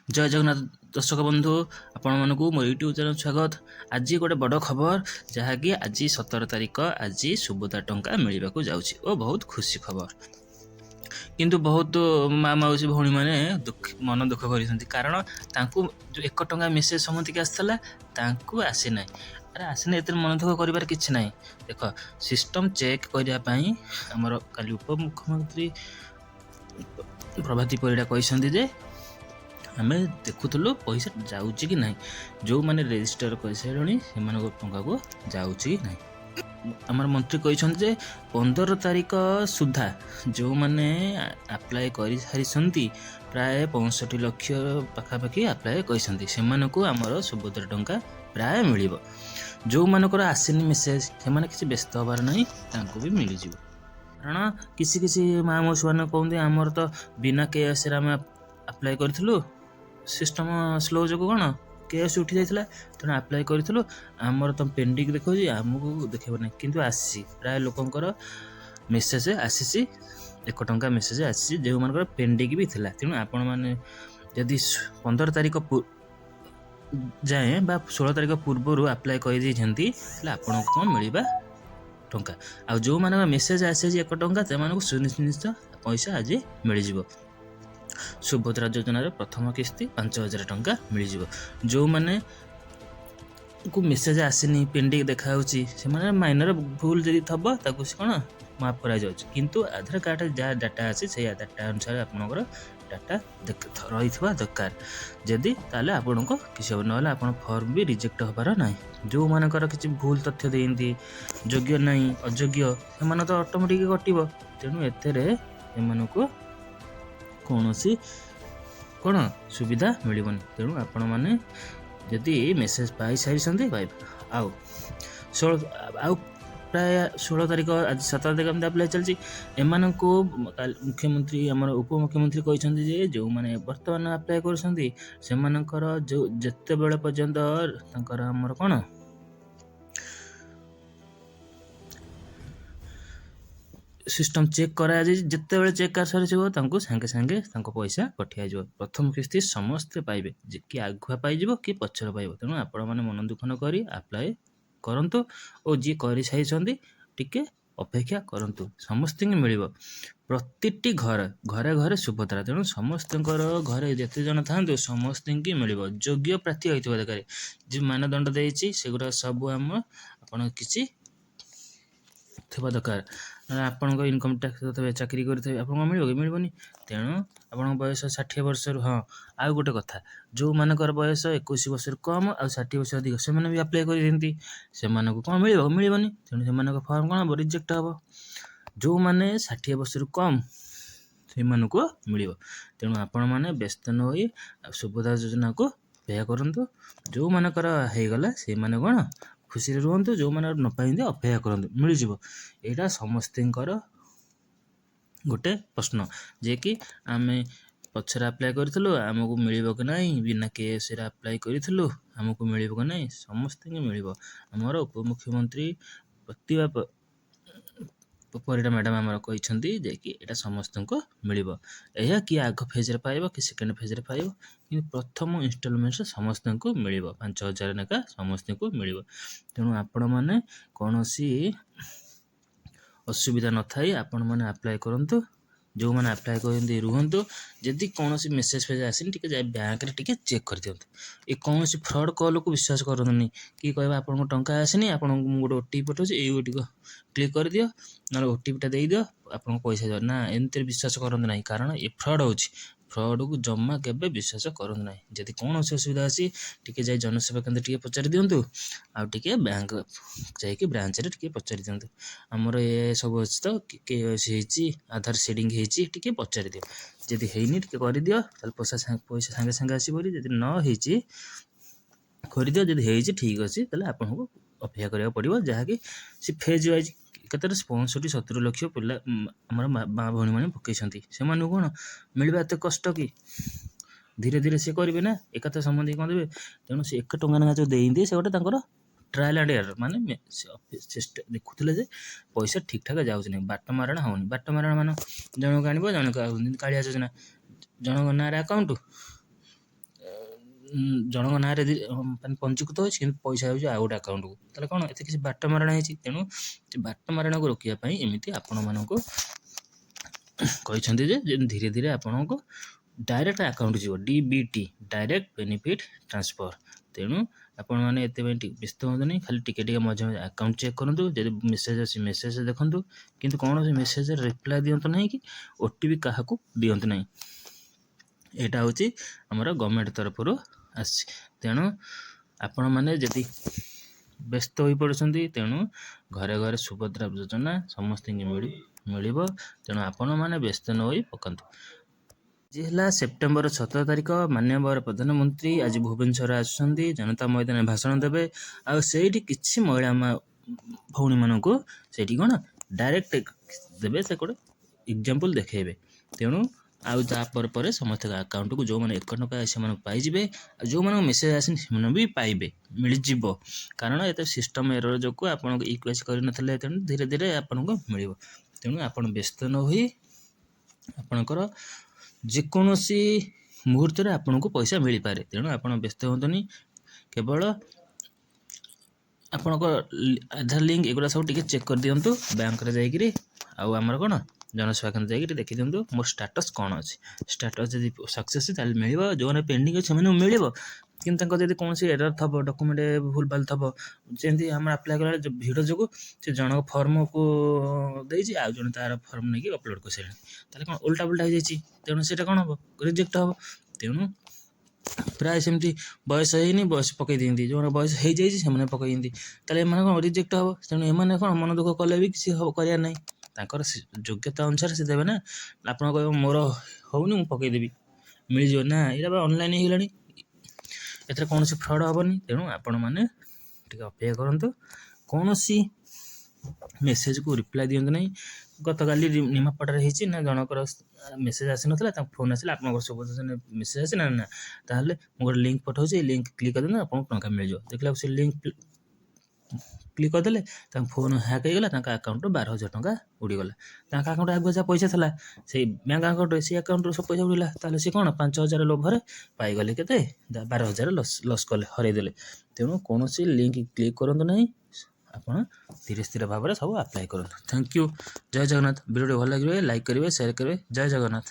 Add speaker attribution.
Speaker 1: जय जगन्नाथ दर्शक बंधु आपण मानक मो यूट्यूब चैनल स्वागत। आज गोटे बड़ खबर जहाँकि आज 17 तारिख आज सुभद्रा टंका मिलवा जाऊँगी और बहुत खुशी खबर। किंतु बहुत माँ मौसी भौणी मैंने मन दुख कर कारण जो 1 टंका मेसेज समति के आसाला आसी ना। अरे आसने एत मन दुख कर किसी ना। देख सिस्टम चेक करने आमर काली उपमुख्यमंत्री प्रभाती परिड़ा कहते आम देखुलु पैसा जाऊँच कि ना। जो मैंने रेजिस्टर कर सारे टंका को जाऊँच कि ना। आमर मंत्री कहते 15 तारिख सुधा जो मैंने आप्लाय कर सारी प्राय 65 लाख पाखापाखि आप्लाय कर आमर सुभद्रा टंका प्राय मिल। जो मानकर आसनी मेसेज से किसी व्यस्त हबार ना भी मिल जाव। कारण किसी किसी माँ मौसी मैंने कहते आमर तो बिना केएस आप्लाय करूँ सिस्टम स्लो जो कौन केएस उठी जाता तेणु आप्लाय करूँ आमर तो पेंडिंग देखा आमको देखे ना किंतु आसी प्राय लोकंर मेसेज आसी 1 टंका मेसेज आसी जो मान पेंडिंग भी थिला। तेणु आपण मैंने जदि 15 तारिख जाए 16 तारिख पूर्व आप्लाय कर आपन को मिलवा टंका आ जो मान मेसेज आसे 1 टंका से सुनिश्चित पैसा आज मिल जाव। सुभद्रा योजन प्रथम किस्ती 5,000 टंका मिल जाव। जो मैंने को मेसेज आसनी पेंडिंग देखा से माइनर भूल जदि थब ताकू कौन माफ करा जाउछ किंतु आधार कार्ड जहाँ डाटा अच्छे से डाटा अनुसार आपनकर डाटा रही दरकार जदि ताले आपन को किसी ना आप फॉर्म भी रिजेक्ट होबार ना। जो मानकर किसी भूल तथ्य देती योग्य नहीं अयोग्य से तो ऑटोमेटिक कटिव। तेणु एतेरे को कौन सी कौन सुविधा मिलबनी। तेणु आपण मैंने जदि मेसेज पाई सारी पाइब आउ प्राय 16 तारिख आज 17 तारिख अप्लाई चलती एम को मुख्यमंत्री आमर उपमुख्यमंत्री कहते जो मैंने बर्तमान अप्लाई कर जो जिते बड़े पर्यंत आमर कौन सिस्टम चेक करा जिते बड़े चेक कर सारी सांगे सांगे पैसा पठिया प्रथम किस्ती समस्ते पाइबे कि आगुआ पाइब कि पचर पाइब। तेणु आपण मैंने मन दुख न करी अप्लाई करंतु और जी कर सारी टिके अपेक्षा करंतु समस्त मिल प्रति घर घरे घरे सुभद्रा। तेणु समस्त घरे जिते जन था समस्त मिल योग्य प्रार्थी होता दरकार जो मानदंड देती सेगुरा सब आम आप किसी थोड़ा दरकार आपण इनकम टैक्स चाकरी करेंगे आप मिल कि मिलनी। तेणु आप बयस 60 वर्ष हाँ आउ गोटे कथा जो मानकर बयस 21 वर्ष कम आ 60 वर्ष अधिक से भी अप्लाई करती से कौन मिल मिलनी। तेणु से फॉर्म कौन हम रिजेक्ट हम। जो मैंने 60 वर्ष कम से मिल। तेणु आपण मैंने व्यस्त न हो सुभद्रा योजना को अपेक्षा करूँ। जो मानकर होगला से कौन खुशी रुहतु जो मैंने न पाई अपेक्षा करूँ मिल जाव। यहाँ समस्त गोटे प्रश्न जे कि आम पचर अप्लाई करूँ आमको मिल कि ना बिना केएस अप्लाई करूँ आमको मिल कि ना समस्त मिल। आमर उपमुख्यमंत्री प्रतिभा परिड़ा मैडम आमर कहते कि यहाँ समस्त मिल यह कि आग फेज पाइब कि सेकेंड फेज पाइब कि प्रथम इनस्टलमेंट समस्त को मिल 5,000 लेखा समस्त को मिल। तेणु आपण मैंने कौन असुविधा न थाई आपण मैंने अप्लाई करंतु जो मैंने अप्लाई कर रुहतु जदि कौन मेसेज फेज आसनी टे बैंक टे चेक कर दिखाँ। ये कौन फ्रॉड कॉल को विश्वास करनी कि कह आपको टंका आसनी आप गोटे ओटीपी पठाऊँ ये क्लिक कर दियो ना ओटीपीटा दे दियो आप पैसा ना एमती विश्वास करते ना कारण ये फ्रॉड हो फ्रॉड को जमा केवे विश्वास करते ना। जदि कौन असुविधा आसी टे जाए जनसेवा केंद्र टे पचारि दिंतु आउ टे बैंक जाकि ब्रांच रे टे पचारि दिंतु आमर ये सब अच्छी तो केएससी आधार सेडिंग टे पचारि दियो जदि हैनी टे कर दियो पैसा सांगे सांगे आसो जदि न होती कर दियो जदि होती ठीक अच्छे आपको अपेक्षा करा पड़ो जहाँकि सी फेज वाइज केत 65-70 लाख पिला आम माँ भौणी मैंने पकई से कौन मिलवा एत कष्ट कि धीरे धीरे सी करेंगे ना एक संबंधी कौन देवे। तेणु से 1 टंका ना जो देते से गोटे ट्रायल एंड एरर माने देखुले पैसा ठीक ठाक जाऊँ नहीं बाट मारणा होनी बाट मारणा मान जनक आण जनक कालिया योजना जनक ना अकाउंट ଜଣଙ୍କ ନାଁରେ ମାନେ ପଞ୍ଜୀକୃତ ହୋଇଛି କିନ୍ତୁ ପଇସା ହେଉଛି ଆଉ ଗୋଟେ ଆକାଉଣ୍ଟକୁ, ତାହେଲେ କ'ଣ ଏତେ କିଛି ବାଟ ମାରଣା ହେଇଛି। ତେଣୁ ସେ ବାଟ ମାରଣାକୁ ରୋକିବା ପାଇଁ ଏମିତି ଆପଣମାନଙ୍କୁ କହିଛନ୍ତି ଯେ ଧୀରେ ଧୀରେ ଆପଣଙ୍କୁ ଡାଇରେକ୍ଟ ଆକାଉଣ୍ଟ ଯିବ, DBT ଡାଇରେକ୍ଟ ବେନିଫିଟ୍ ଟ୍ରାନ୍ସଫର୍। ତେଣୁ ଆପଣମାନେ ଏଥିପାଇଁ ବ୍ୟସ୍ତ ହୁଅନ୍ତୁନି, ଖାଲି ଟିକେ ଟିକେ ମଝିରେ ମଝିରେ ଆକାଉଣ୍ଟ ଚେକ୍ କରନ୍ତୁ, ଯଦି ମେସେଜ୍ ଅଛି ମେସେଜ୍ ଦେଖନ୍ତୁ, କିନ୍ତୁ କୌଣସି ମେସେଜରେ ରିପ୍ଲାଏ ଦିଅନ୍ତୁ ନାହିଁ କି OTP କାହାକୁ ଦିଅନ୍ତୁ ନାହିଁ। ଏଇଟା ହେଉଛି ଆମର ଗଭର୍ଣ୍ଣମେଣ୍ଟ ତରଫରୁ ଆସିଛି। ତେଣୁ ଆପଣମାନେ ଯଦି ବ୍ୟସ୍ତ ହୋଇପଡ଼ୁଛନ୍ତି, ତେଣୁ ଘରେ ଘରେ ସୁଭଦ୍ରା ଯୋଜନା ସମସ୍ତଙ୍କୁ ମିଳିବ। ତେଣୁ ଆପଣମାନେ ବ୍ୟସ୍ତ ନ ହୋଇ ପକାନ୍ତୁ। ଆଜି ହେଲା ସେପ୍ଟେମ୍ବର 17 ତାରିଖ। ମାନ୍ୟବର ପ୍ରଧାନମନ୍ତ୍ରୀ ଆଜି ଭୁବନେଶ୍ୱର ଆସୁଛନ୍ତି, ଜନତା ମଇଦାନରେ ଭାଷଣ ଦେବେ। ଆଉ ସେଇଠି କିଛି ମହିଳା ଭଉଣୀମାନଙ୍କୁ ସେଇଠି କ'ଣ ଡାଇରେକ୍ଟ ଦେବେ, ସେ ଗୋଟେ ଏକ୍ଜାମ୍ପଲ୍ ଦେଖେଇବେ। ତେଣୁ ଆଉ ତାପରେ ସମସ୍ତଙ୍କ ଆକାଉଣ୍ଟକୁ ଯେଉଁମାନେ 1 ଟଙ୍କା ସେମାନଙ୍କୁ ପାଇଯିବେ, ଆଉ ଯେଉଁମାନଙ୍କ ମେସେଜ୍ ଆସିନି ସେମାନେ ବି ପାଇବେ, ମିଳିଯିବ। କାରଣ ଏତେ ସିଷ୍ଟମ୍ ଏରର୍ ଯୋଗୁଁ ଆପଣଙ୍କୁ ଇକ୍ୱେସ୍ କରିନଥିଲେ, ତେଣୁ ଧୀରେ ଧୀରେ ଆପଣଙ୍କୁ ମିଳିବ। ତେଣୁ ଆପଣ ବ୍ୟସ୍ତ ନ ହୋଇ ଆପଣଙ୍କର ଯେକୌଣସି ମୁହୂର୍ତ୍ତରେ ଆପଣଙ୍କୁ ପଇସା ମିଳିପାରେ। ତେଣୁ ଆପଣ ବ୍ୟସ୍ତ ହୁଅନ୍ତୁନି, କେବଳ ଆପଣଙ୍କ ଆଧାର ଲିଙ୍କ ଏଗୁଡ଼ା ସବୁ ଟିକେ ଚେକ୍ କରିଦିଅନ୍ତୁ ବ୍ୟାଙ୍କରେ ଯାଇକିରି। ଆଉ ଆମର କ'ଣ ଜନସେବା କେନ୍ଦ୍ର ଯାଇକିରି ଦେଖିଦିଅନ୍ତୁ ମୋ ଷ୍ଟାଟସ୍ କ'ଣ ଅଛି। ଷ୍ଟାଟସ୍ ଯଦି ସକ୍ସେସ୍ ତାହେଲେ ମିଳିବ, ଯେଉଁମାନେ ପେଣ୍ଡିଂ ଅଛି ସେମାନଙ୍କୁ ମିଳିବ। କିନ୍ତୁ ତାଙ୍କ ଯଦି କୌଣସି ଏରର୍ ଥବ, ଡକ୍ୟୁମେଣ୍ଟ ଭୁଲଭାଲ ଥବ, ଯେମିତି ଆମର ଆପ୍ଲାଏ କଲାବେଳେ ଭିଡ଼ ଯୋଗୁଁ ସେ ଜଣଙ୍କ ଫର୍ମକୁ ଦେଇଛି, ଆଉ ଜଣେ ତାର ଫର୍ମ ନେଇକି ଅପଲୋଡ଼ କରିସାରିଲେଣି, ତାହେଲେ କ'ଣ ଓଲଟା ପଲଟା ହେଇଯାଇଛି। ତେଣୁ ସେଇଟା କ'ଣ ହେବ, ରିଜେକ୍ଟ ହେବ। ତେଣୁ ପ୍ରାୟ ସେମିତି ବୟସ ହେଇନି ବୟସ ପକାଇ ଦିଅନ୍ତି, ଯେଉଁମାନେ ବୟସ ହେଇଯାଇଛି ସେମାନେ ପକାଇ ଦିଅନ୍ତି, ତାହେଲେ ଏମାନେ କ'ଣ ରିଜେକ୍ଟ ହେବ। ତେଣୁ ଏମାନେ କ'ଣ ମନ ଦୁଃଖ କଲେ ବି କିଛି କରିବାର ନାହିଁ, ତାଙ୍କର ଯୋଗ୍ୟତା ଅନୁସାରେ ସେ ଦେବେ ନା। ଆପଣ କହିବେ ମୋର ହେଉନି ମୁଁ ପକାଇଦେବି ମିଳିଯିବ ନା, ଏଇଟା ବା ଅନଲାଇନ୍ ହେଇଗଲାଣି, ଏଥିରେ କୌଣସି ଫ୍ରଡ଼୍ ହେବନି। ତେଣୁ ଆପଣମାନେ ଟିକେ ଅପେକ୍ଷା କରନ୍ତୁ, କୌଣସି ମେସେଜକୁ ରିପ୍ଲାଏ ଦିଅନ୍ତୁ ନାହିଁ। ଗତକାଲି ନିମାପଡ଼ାରେ ହେଇଛି ନା, ଜଣଙ୍କର ମେସେଜ୍ ଆସିନଥିଲା, ତାଙ୍କ ଫୋନ୍ ଆସିଲା ଆପଣଙ୍କର ସୁଭଦ୍ରା ମେସେଜ୍ ଆସିଲା ନା, ତାହେଲେ ମୁଁ ଗୋଟେ ଲିଙ୍କ୍ ପଠାଉଛି, ଏଇ ଲିଙ୍କ୍ କ୍ଲିକ୍ କରିଦିଅନ୍ତୁ ଆପଣଙ୍କୁ ଟଙ୍କା ମିଳିଯିବ। ଦେଖିଲା ସେ ଲିଙ୍କ୍ କ୍ଲିକ୍ କରିଦେଲେ ତାଙ୍କ ଫୋନ୍ ହ୍ୟାକ୍ ହେଇଗଲା, ତାଙ୍କ ଆକାଉଣ୍ଟରୁ 12,000 ଟଙ୍କା ଉଡ଼ିଗଲା। ତାଙ୍କ ଆକାଉଣ୍ଟରେ ଆଗୁଆ ଯାହା ପଇସା ଥିଲା ସେଇ ବ୍ୟାଙ୍କ ଆକାଉଣ୍ଟରେ, ସେଇ ଆକାଉଣ୍ଟରୁ ସବୁ ପଇସା ଉଡ଼ିଲା। ତାହେଲେ ସେ କ'ଣ 5,000 ଲୋଭରେ ପାଇଗଲେ କେତେ 12,000 ଲସ୍ କଲେ, ହରେଇଦେଲେ। ତେଣୁ କୌଣସି ଲିଙ୍କ୍ କ୍ଲିକ୍ କରନ୍ତୁ ନାହିଁ, ଆପଣ ଧୀରେ ସ୍ଥିର ଭାବରେ ସବୁ ଆପ୍ଲାଏ କରନ୍ତୁ। Thank you. ଜୟ ଜଗନ୍ନାଥ। ଭିଡ଼ିଓଟି ଭଲ ଲାଗିଲେ ଲାଇକ୍ କରିବେ, ସେୟାର କରିବେ। ଜୟ ଜଗନ୍ନାଥ।